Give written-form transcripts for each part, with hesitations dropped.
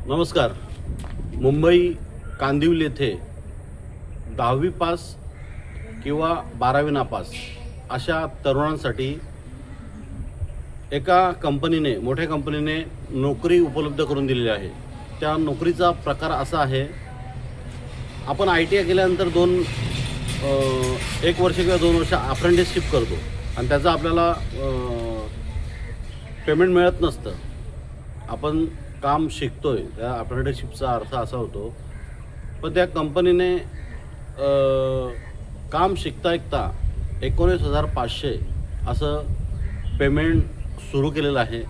नमस्कार. मुंबई कांदिवली येथे 10वी पास किंवा 12वी नापास अशा तरुणांसाठी एका कंपनीने, मोठ्या कंपनीने नोकरी उपलब्ध करून दिलेली आहे. त्या नोकरीचा प्रकार असा आहे, आपण ITI केल्यानंतर 1 वर्ष किंवा 2 वर्ष अप्रेंटिसशिप करतो आणि त्याचा आपल्याला पेमेंट मिळत नसतं. आपण काम शिकतोय, त्या अप्रेंटिसशिपचा अर्थ असा होतो. पण त्या कंपनीने काम शिकता 19,500 असं पेमेंट सुरू केलेलं आहे.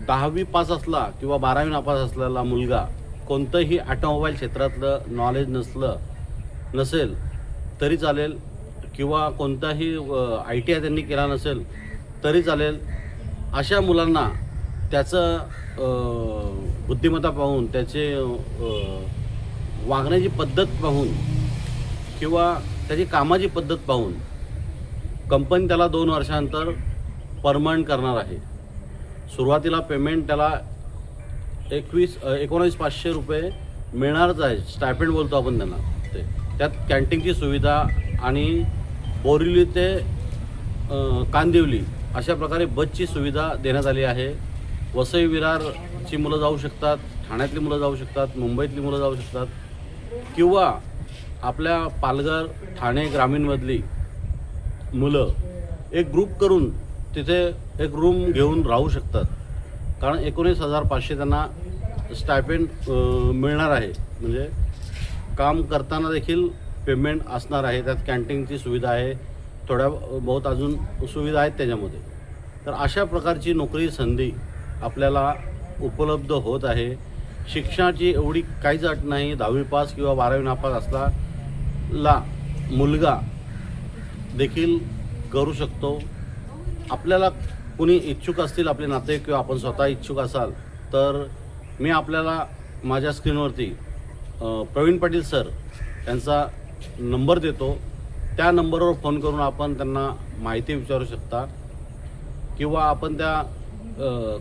10वी पास असला किंवा 12वी नापास असलेला मुलगा, कोणतंही ऑटोमोबाईल क्षेत्रातलं नॉलेज नसेल तरी चालेल, किंवा कोणताही ITI त्यांनी केला नसेल तरी चालेल, अशा मुलांना त्याचं बुद्धिमत्ता पाहून, त्याचे वागण्याची पद्धत पाहून किंवा त्याची कामाची पद्धत पाहून कंपनी त्याला 2 वर्षानंतर परमनंट करणार आहे. सुरुवातीला पेमेंट त्याला 19,500 रुपये मिळणारच आहे. स्टायपेंड बोलतो आपण त्यांना. त्यात कॅन्टीनची सुविधा आणि बोरिवली ते कांदिवली अशा प्रकारे बसची सुविधा देण्यात आली आहे. वसई विरारची मुलं जाऊ शकतात, ठाण्यातली मुलं जाऊ शकतात, मुंबईतली मुलं जाऊ शकतात, किंवा आपल्या पालघर, ठाणे ग्रामीणमधली मुलं एक ग्रुप करून तिथे एक रूम घेऊन राहू शकतात. कारण 19,500 त्यांना स्टायपेंड मिळणार आहे. म्हणजे काम करताना देखील पेमेंट असणार आहे. त्यात कॅन्टीनची सुविधा आहे, थोड्या बहुत अजून सुविधा आहेत त्याच्यामध्ये. तर अशा प्रकारची नोकरी संधी आपल्याला उपलब्ध होत आहे. शिक्षणाची एवढी काहीच अट नाही. 10वी पास किंवा 12वी नापास असलेला मुलगा देखील करू शकतो. आपल्याला कुणी इच्छुक असतील, आपले नातेवाईक किंवा आपण स्वतः इच्छुक असाल तर मी आपल्याला माझ्या स्क्रीनवरती प्रवीण पाटील सर यांचा नंबर देतो. त्या नंबरवर फोन करून आपण त्यांना माहिती विचारू शकता, किंवा आपण त्या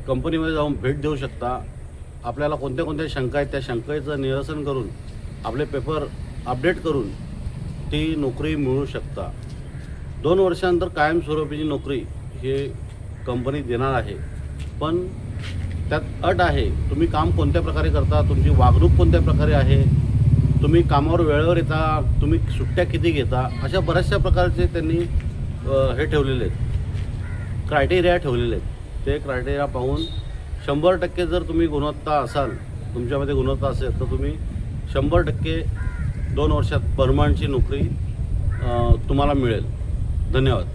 कंपनीमध्ये जाऊन भेट देऊ शकता. आपल्याला कोणत्या शंका आहेत त्या शंकेचं निरसन करून आपले पेपर अपडेट करून ती नोकरी मिळू शकता. 2 वर्षानंतर कायमस्वरूपीची नोकरी हे कंपनी देणार आहे. पण त्यात अट आहे, तुम्ही काम कोणत्या प्रकारे करता, तुमची वागणूक कोणत्या प्रकारे आहे, तुम्ही कामावर वेळेवर येता, तुम्ही सुट्ट्या किती घेता, अशा बऱ्याचशा प्रकारचे त्यांनी हे ठेवलेले आहेत, क्रायटेरिया ठेवलेले आहेत. ते क्रायटेरिया पाहून 100% जर तुम्ही गुणवत्ता असाल, तुमच्यामध्ये गुणवत्ता असेल, तर तुम्ही 100% 2 वर्षात परमनंटची नोकरी तुम्हाला मिळेल. धन्यवाद.